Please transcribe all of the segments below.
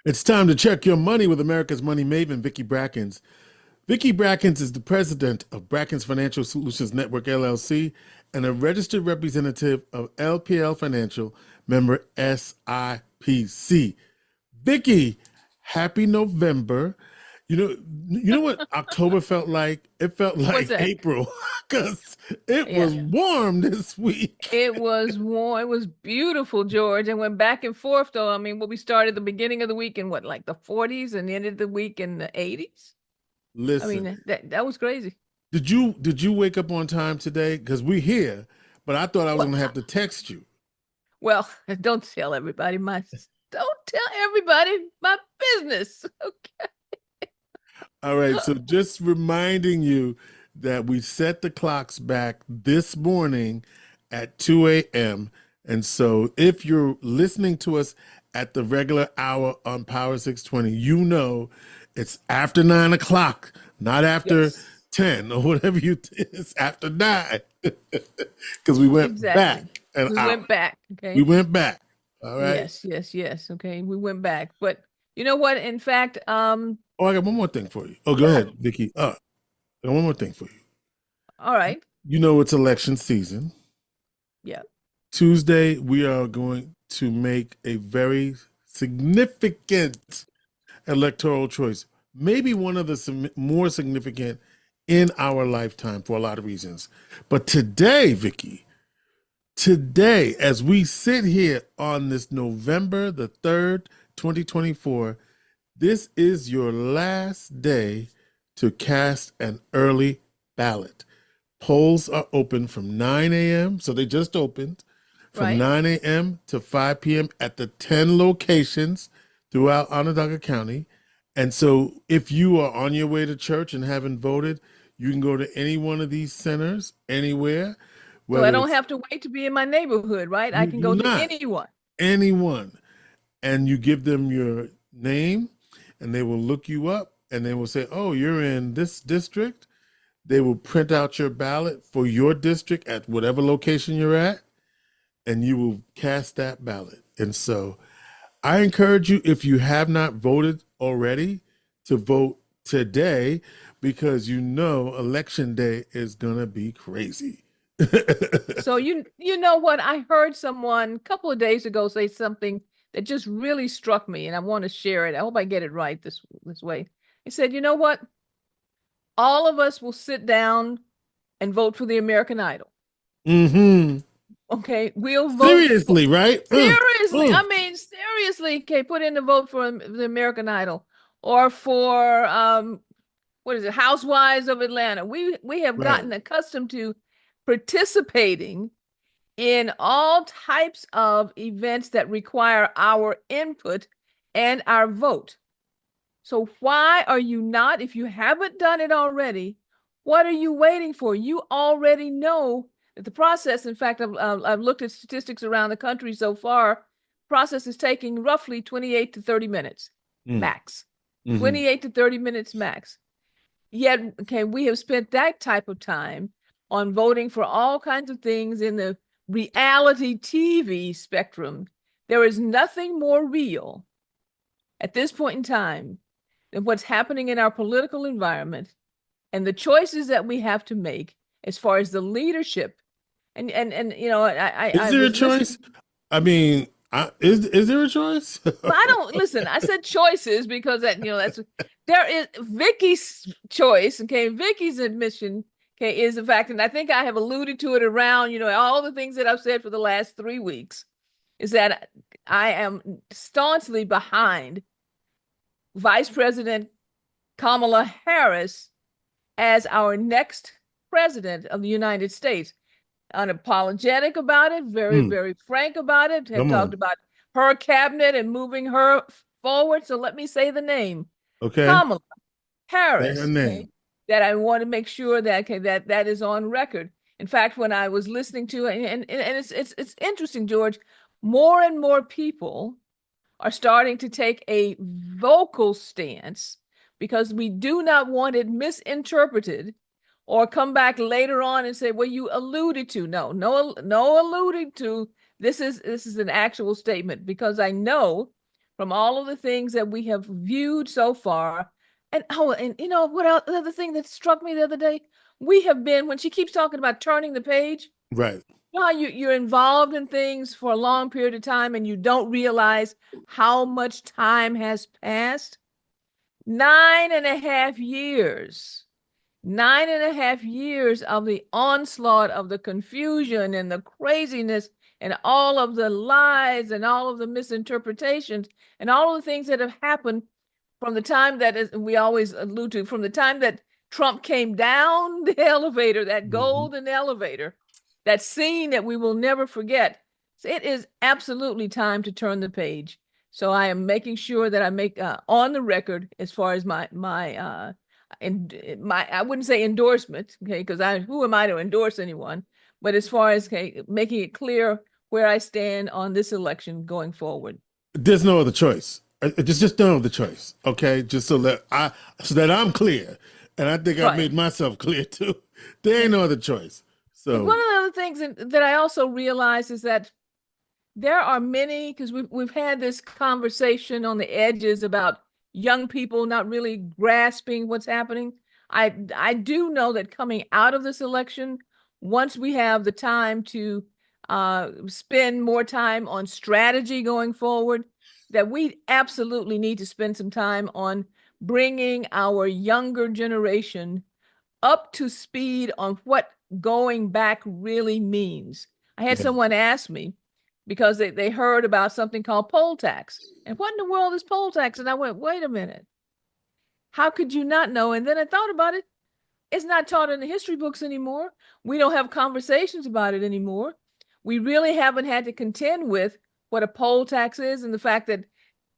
It's time to check your money with America's money maven, Vicki Brackens. Vicki Brackens is the president of Brackens Financial Solutions Network, LLC, and a registered representative of LPL Financial, member SIPC. Vicki, happy November. You know what October felt like? It felt What's like that? April because it Yeah. was warm this week. It was warm. It was beautiful, George, and went back and forth though. I mean, what we started the beginning of the week in what, like the 40s and ended the week in the 80s. I Listen, mean, that was crazy. did you wake up on time today? Because we're here, but I thought I was Well, gonna have to text you. well, don't tell everybody my business. Okay. All right, so just reminding you that we set the clocks back this morning at 2 a.m. And so if you're listening to us at the regular hour on Power 620, you know it's after 9 o'clock, not after Yes, 10 or whatever it's after 9. Because we went exactly. back an We hour. went back. We Okay. went back. All right. Yes, yes, yes. Okay. We went back. But you know what? In fact, Oh, I got one more thing for you. Oh, go yeah. ahead, Vicky. I got one more thing for you. All right. You know it's election season. Yeah. Tuesday, we are going to make a very significant electoral choice, maybe one of the more significant in our lifetime for a lot of reasons. But today, Vicky, today, as we sit here on this November the 3rd, 2024, this is your last day to cast an early ballot. Polls are open from 9 a.m., so they just opened from Right. 9 a.m. to 5 p.m. at the 10 locations throughout Onondaga County. And so if you are on your way to church and haven't voted, you can go to any one of these centers anywhere, So I whether don't it's have to wait to be in my neighborhood, right? I you can do go to not, anyone. anyone, and you give them your name and they will look you up and they will say, oh, you're in this district. They will print out your ballot for your district at whatever location you're at, and you will cast that ballot. And so I encourage you, if you have not voted already, to vote today because you know election day is going to be crazy. So you know what? I heard someone a couple of days ago say something that just really struck me, and I want to share it. I hope I get it right this way. He said, "You know what? All of us will sit down and vote for the American Idol. Mm-hmm. Okay, we'll vote for Seriously, right? seriously. Uh. I mean, seriously. Okay, put in the vote for the American Idol or for what is it, Housewives of Atlanta. We have Right. gotten accustomed to participating in all types of events that require our input and our vote. So why are you not, if you haven't done it already, what are you waiting for? You already know that the process, in fact, I've looked at statistics around the country so far, process is taking roughly 28 to 30 minutes Mm. max. Mm-hmm. 28 to 30 minutes max. Yet, okay, we have spent that type of time on voting for all kinds of things in the reality TV spectrum. There is nothing more real at this point in time than what's happening in our political environment and the choices that we have to make as far as the leadership. And you know, Is I there a was choice? listening. I mean, is there a choice? Well, I don't listen. I said choices because that's there is Vicky's choice. Okay, Vicky's admission. Okay, is the fact, and I think I have alluded to it around all the things that I've said for the last 3 weeks, is that I am staunchly behind Vice President Kamala Harris as our next president of the United States. Unapologetic about it, very, Hmm, very frank about it, have come talked on. about her cabinet and moving her forward. So let me say the name, Okay. Kamala Say her Harris. Okay, name. that I want to make sure that that is on record. In fact, when I was listening to it, and it's interesting, George, more and more people are starting to take a vocal stance because we do not want it misinterpreted or come back later on and say, well, you alluded to. No alluding to. This is an actual statement because I know from all of the things that we have viewed so far. And you know what else? Another thing that struck me the other day, we have been, when she keeps talking about turning the page, Right. you know how you're involved in things for a long period of time and you don't realize how much time has passed? 9.5 years. 9.5 years of the onslaught of the confusion and the craziness and all of the lies and all of the misinterpretations and all of the things that have happened from the time that, as we always allude to, from the time that Trump came down the elevator, that golden elevator, that scene that we will never forget. So it is absolutely time to turn the page. So I am making sure that I make on the record as far as my I wouldn't say endorsement, okay, because who am I to endorse anyone? But as far as making it clear where I stand on this election going forward. There's no other choice. Just no other choice. Okay, just so that I'm clear, and I think I've made myself clear too. There ain't no other choice. So but one of the other things that I also realize is that there are many, because we've had this conversation on the edges about young people not really grasping what's happening. I do know that coming out of this election, once we have the time to spend more time on strategy going forward, that we absolutely need to spend some time on bringing our younger generation up to speed on what going back really means. I had someone ask me, because they heard about something called poll tax. And what in the world is poll tax? And I went, wait a minute. How could you not know? And then I thought about it. It's not taught in the history books anymore. We don't have conversations about it anymore. We really haven't had to contend with what a poll tax is, and the fact that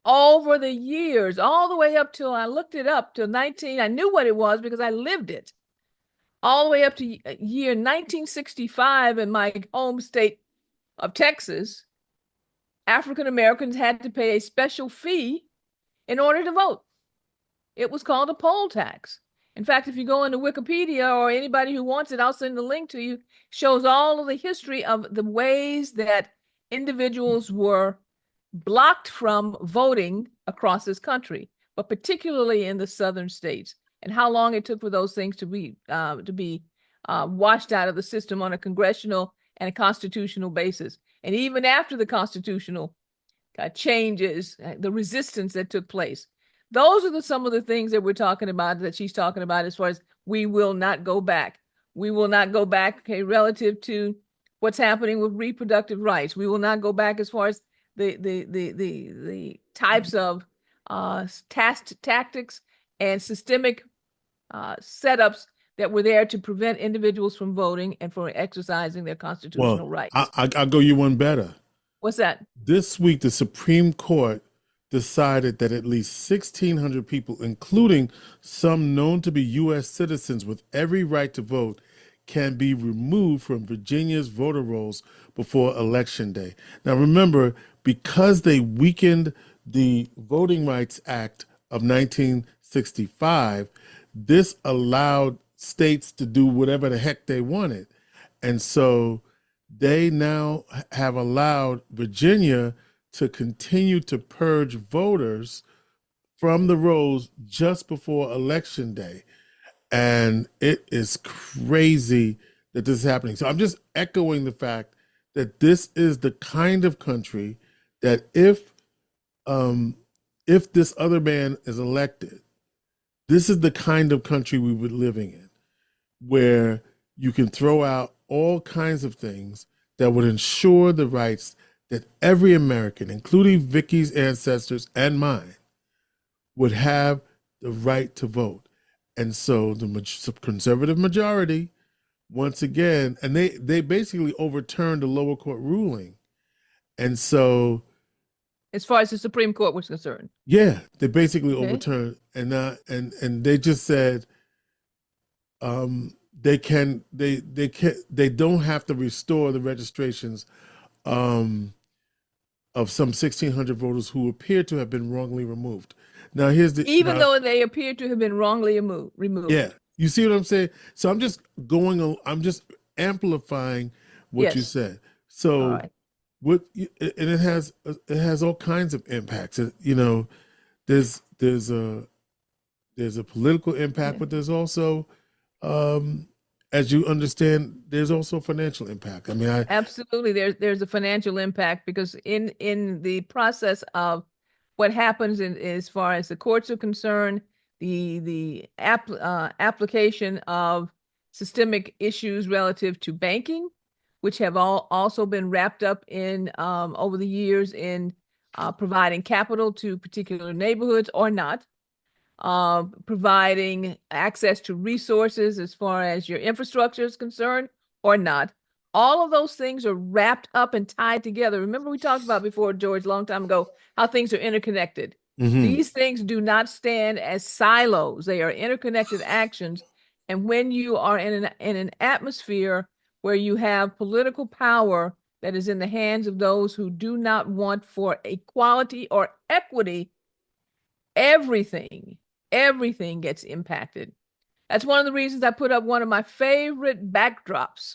over the years, all the way up till I looked it up till I knew what it was because I lived it. All the way up to year 1965 in my home state of Texas, African Americans had to pay a special fee in order to vote. It was called a poll tax. In fact, if you go into Wikipedia, or anybody who wants it, I'll send the link to you, shows all of the history of the ways that individuals were blocked from voting across this country, but particularly in the southern states, and how long it took for those things to be washed out of the system on a congressional and a constitutional basis. And even after the constitutional changes, the resistance that took place. Those are some of the things that we're talking about, that she's talking about, as far as we will not go back. We will not go back, okay, relative to what's happening with reproductive rights. We will not go back as far as the types of tactics and systemic setups that were there to prevent individuals from voting and from exercising their constitutional rights. I'll go you one better. What's that? This week, the Supreme Court decided that at least 1,600 people, including some known to be U.S. citizens with every right to vote, can be removed from Virginia's voter rolls before Election Day. Now, remember, because they weakened the Voting Rights Act of 1965, this allowed states to do whatever the heck they wanted. And so they now have allowed Virginia to continue to purge voters from the rolls just before Election Day. And it is crazy that this is happening. So I'm just echoing the fact that this is the kind of country that if this other man is elected, this is the kind of country we were living in, where you can throw out all kinds of things that would ensure the rights that every American, including Vicki's ancestors and mine, would have the right to vote. And so the conservative majority, once again, and they basically overturned the lower court ruling. And so, as far as the Supreme Court was concerned, yeah, they basically overturned, and they just said they don't have to restore the registrations of some 1,600 voters who appear to have been wrongly removed. Now, though they appear to have been wrongly removed. Yeah, you see what I'm saying? So I'm just amplifying what you said. So it has all kinds of impacts. You know, there's a political impact, but there's also, as you understand, there's also financial impact. I mean, absolutely there's a financial impact, because in the process of what happens as far as the courts are concerned, the application of systemic issues relative to banking, which have also been wrapped up in over the years in providing capital to particular neighborhoods or not, providing access to resources as far as your infrastructure is concerned or not. All of those things are wrapped up and tied together. Remember, we talked about before, George, a long time ago, how things are interconnected. These things do not stand as silos. They are interconnected actions. And when you are in an atmosphere where you have political power that is in the hands of those who do not want for equality or equity, everything gets impacted. That's one of the reasons I put up one of my favorite backdrops,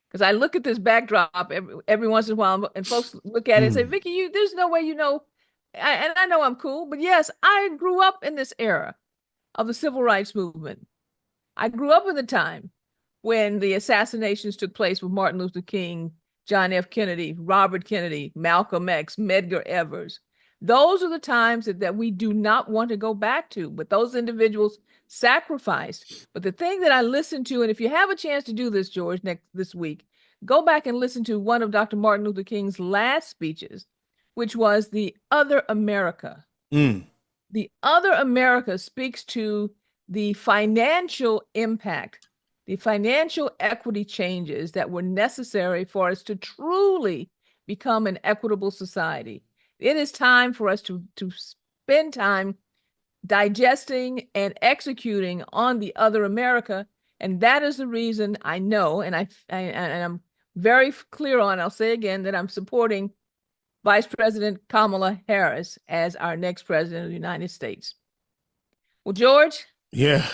because I look at this backdrop every once in a while, and folks look at it and say, Vicki, there's no way and I know I'm cool, but yes, I grew up in this era of the civil rights movement. I grew up in the time when the assassinations took place with Martin Luther King, John F. Kennedy, Robert Kennedy, Malcolm X, Medgar Evers. Those are the times that we do not want to go back to, but those individuals sacrificed. But the thing that I listened to, and if you have a chance to do this, George, this week, go back and listen to one of Dr. Martin Luther King's last speeches, which was The Other America. The Other America speaks to the financial impact, the financial equity changes that were necessary for us to truly become an equitable society. It is time for us to spend time digesting and executing on The Other America. And that is the reason I know, and I'm very clear on, I'll say again, that I'm supporting Vice President Kamala Harris as our next president of the United States. Well, George. Yeah.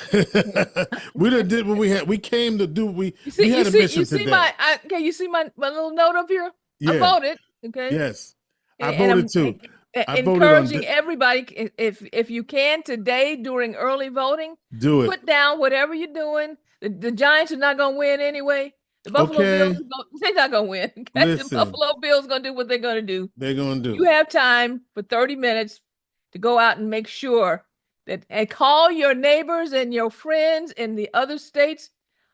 We did what we had. We came to do, we had a mission today. You see my little note up here? Yeah. I voted. Okay. Yes. I voted too. Encouraging everybody, if you can today during early voting, do it. Put down whatever you're doing. The Giants are not going to win anyway. The Buffalo Bills, they're not going to win. Okay? The Buffalo Bills going to do what they're going to do. They're going to do. You have time for 30 minutes to go out and make sure and call your neighbors and your friends in the other states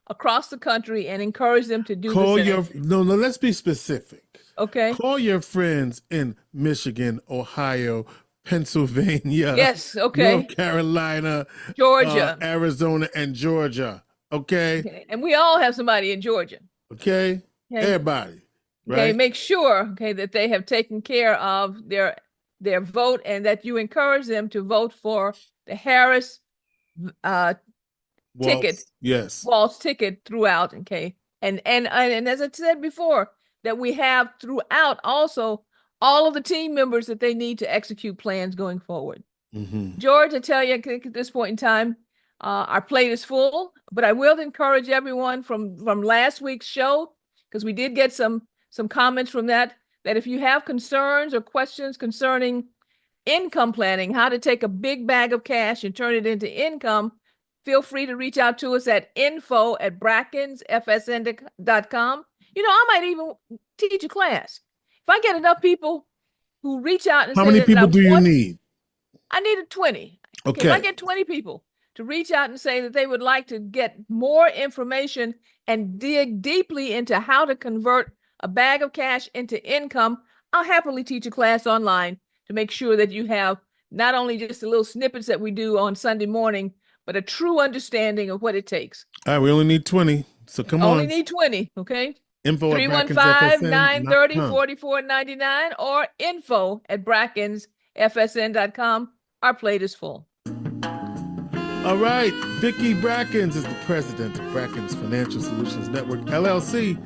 across the country and encourage them to do the same. No, let's be specific. Okay. Call your friends in Michigan, Ohio, Pennsylvania. Yes, okay. North Carolina, Georgia, Arizona, and Georgia. Okay. And we all have somebody in Georgia. Okay. Everybody. Right? Okay. Make sure, that they have taken care of their vote, and that you encourage them to vote for the Harris ticket. Yes. Waltz ticket throughout. Okay. And as I said before, that we have throughout also all of the team members that they need to execute plans going forward. George, I tell you, at this point in time, our plate is full, but I will encourage everyone from last week's show, because we did get some comments from that if you have concerns or questions concerning income planning, how to take a big bag of cash and turn it into income, feel free to reach out to us at info@brackensfsn.com. I might even teach a class. If I get enough people who reach out and how many people do you need? I needed 20. Okay. If I get 20 people to reach out and say that they would like to get more information and dig deeply into how to convert a bag of cash into income, I'll happily teach a class online to make sure that you have not only just the little snippets that we do on Sunday morning, but a true understanding of what it takes. All right, we only need 20. So come on. Only need 20, okay? Info 315-930-4499 or info@brackensfsn.com. Our plate is full. All right. Vicki Brackens is the president of Brackens Financial Solutions Network, LLC,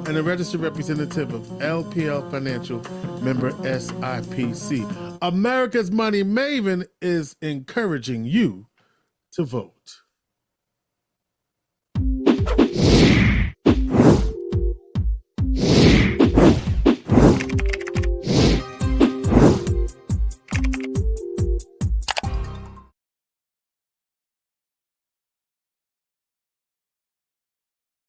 and a registered representative of LPL Financial, member SIPC. America's Money Maven is encouraging you to vote.